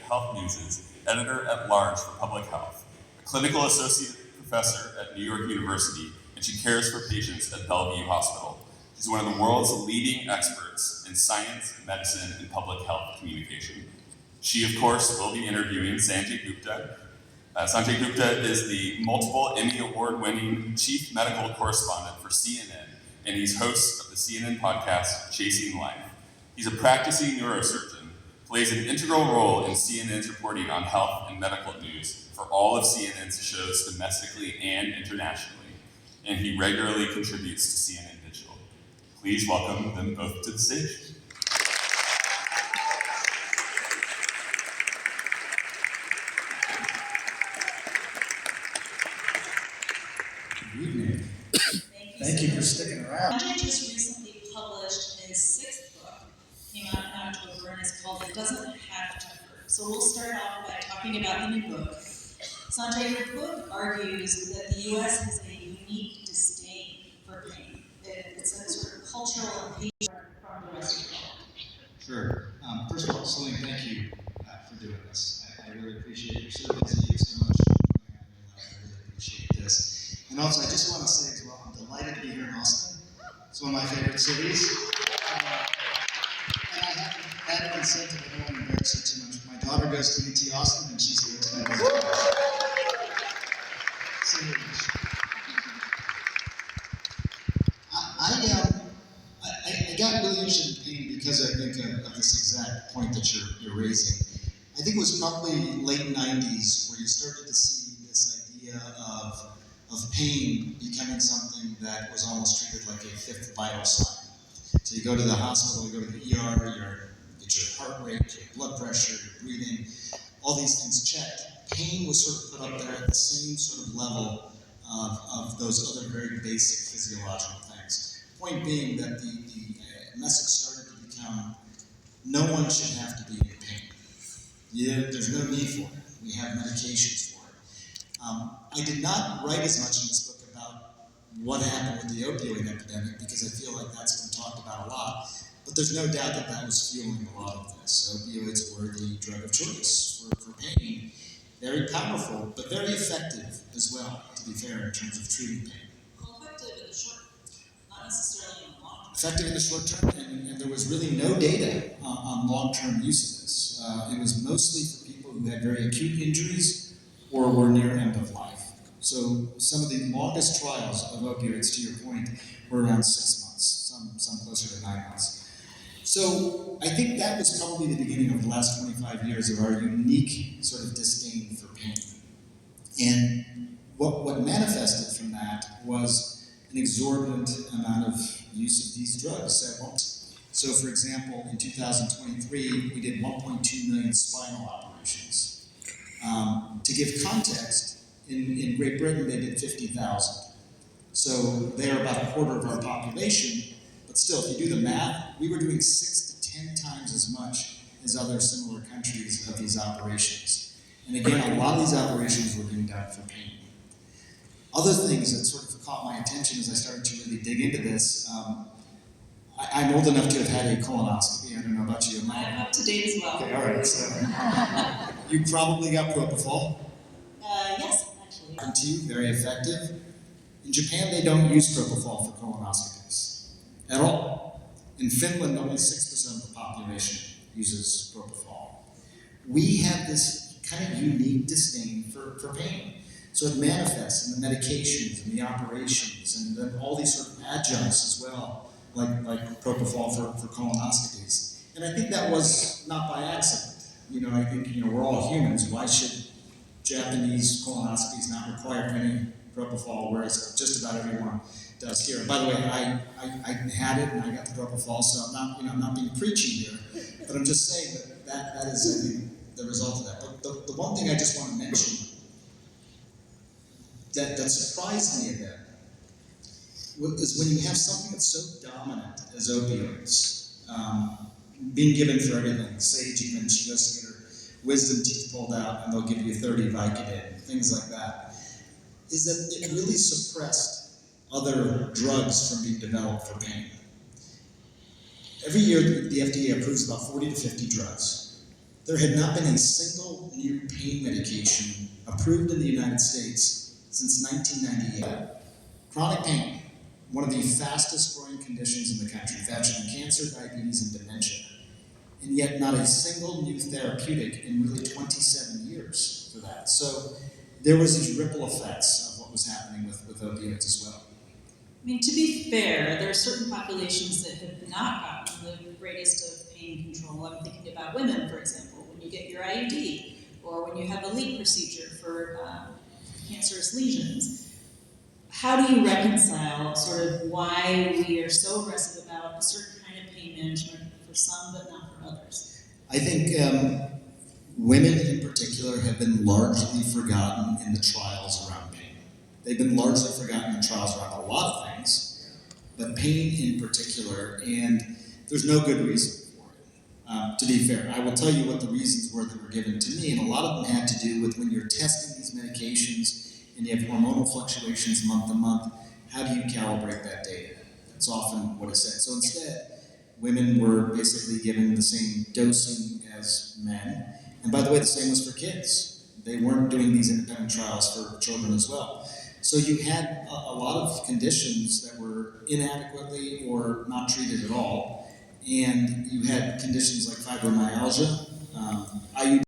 Health News' editor-at-large for public health, a clinical associate professor at New York University, and she cares for patients at Bellevue Hospital. She's one of the world's leading experts in science, medicine, and public health communication. She, of course, will be interviewing Sanjay Gupta. Sanjay Gupta is the multiple Emmy Award-winning chief medical correspondent for CNN, and he's host of the CNN podcast, Chasing Life. He's a practicing neurosurgeon, plays an integral role in CNN's reporting on health and medical news for all of CNN's shows domestically and internationally, and he regularly contributes to CNN Digital. Please welcome them both to the stage. Good evening. Thank you for sticking around. Sanjay just recently published his 6th book, came out in October, and it's called It Doesn't Have to Hurt. So we'll start off by talking about the new book. Sanjay, your book argues that the U.S. has a unique disdain for pain. It's a sort of cultural appeal from the rest of the world. Sure. First of all, Celine, thank you for doing this. I really appreciate your service. Thank you so much. I really appreciate this. And also, I just want to say as well, I'm delighted to be here in Austin. It's one of my favorite cities. And I haven't had incentive, I don't want to embarrass her too much. My daughter goes to UT Austin, and she's here tonight. I got really interested in pain because I think of this exact point that you're raising. I think it was probably late 90s where you started to see this idea of pain becoming something that was almost treated like a fifth vital sign. So you go to the hospital, you go to the ER, you get your heart rate, your blood pressure, your breathing, all these things checked. Pain was sort of put up there at the same sort of level of those other very basic physiological things. Point being that the message started to become, no one should have to be in pain. There's no need for it. We have medications for it. I did not write as much in this book about what happened with the opioid epidemic because I feel like that's been talked about a lot. But there's no doubt that that was fueling a lot of this. Opioids were the drug of choice for pain. Very powerful, but very effective as well, to be fair, in terms of treating pain. Well, effective in the short term, not necessarily in the long term. Effective in the short term, and there was really no data on long-term use of this. It was mostly for people who had very acute injuries or were near end of life. So some of the longest trials of opioids, to your point, were around 6 months, some closer to 9 months. So I think that was probably the beginning of the last 25 years of our unique sort of disdain for pain. And what manifested from that was an exorbitant amount of use of these drugs at once. So for example, in 2023, we did 1.2 million spinal operations. To give context, in Great Britain, they did 50,000. So they're about a quarter of our population, but still, if you do the math, we were doing 6 to 10 times as much as other similar countries of these operations. And again, a lot of these operations were being done for pain. Other things that sort of caught my attention as I started to really dig into this, I'm old enough to have had a colonoscopy. I don't know about you. I'm up to date as well. Okay, all right. So you probably got propofol. Yes, actually. And two, very effective. In Japan, they don't use propofol for colonoscopies at all. In Finland, only 6% of the population uses propofol. We have this kind of unique disdain for pain. So it manifests in the medications and the operations and then all these sort of adjuncts as well, like propofol for colonoscopies. And I think that was not by accident. I think, we're all humans. Why should Japanese colonoscopies not require any propofol, whereas just about everyone does here? And by the way, I had it and I got the propofol, so I'm not being preachy here, but I'm just saying that is, I think, the result of that. But the one thing I just want to mention that surprised me a bit is when you have something that's so dominant as opioids, being given for everything. Sage even, she goes to get her wisdom teeth pulled out and they'll give you 30 Vicodin, things like that, is that it really suppressed other drugs from being developed for pain. Every year the FDA approves about 40 to 50 drugs. there had not been a single new pain medication approved in the United States since 1998. Chronic pain, one of the fastest growing conditions in the country, fetching cancer, diabetes, and dementia. And yet not a single new therapeutic in really 27 years for that. So there was these ripple effects of what was happening with opioids as well. I mean, to be fair, there are certain populations that have not gotten the greatest of pain control. I'm thinking about women, for example, when you get your IUD, or when you have a LEAP procedure for cancerous lesions. How do you reconcile sort of why we are so aggressive about a certain kind of pain management for some but not for others? I think women in particular have been largely forgotten in the trials around pain. They've been largely forgotten in trials around a lot of things, but pain in particular, and there's no good reason for it. To be fair, I will tell you what the reasons were that were given to me, and a lot of them had to do with when you're testing these medications and you have hormonal fluctuations month to month, how do you calibrate that data? That's often what is said. So instead, women were basically given the same dosing as men, and by the way, the same was for kids. They weren't doing these independent trials for children as well. So you had a lot of conditions that were inadequately or not treated at all, and you had conditions like fibromyalgia, IUD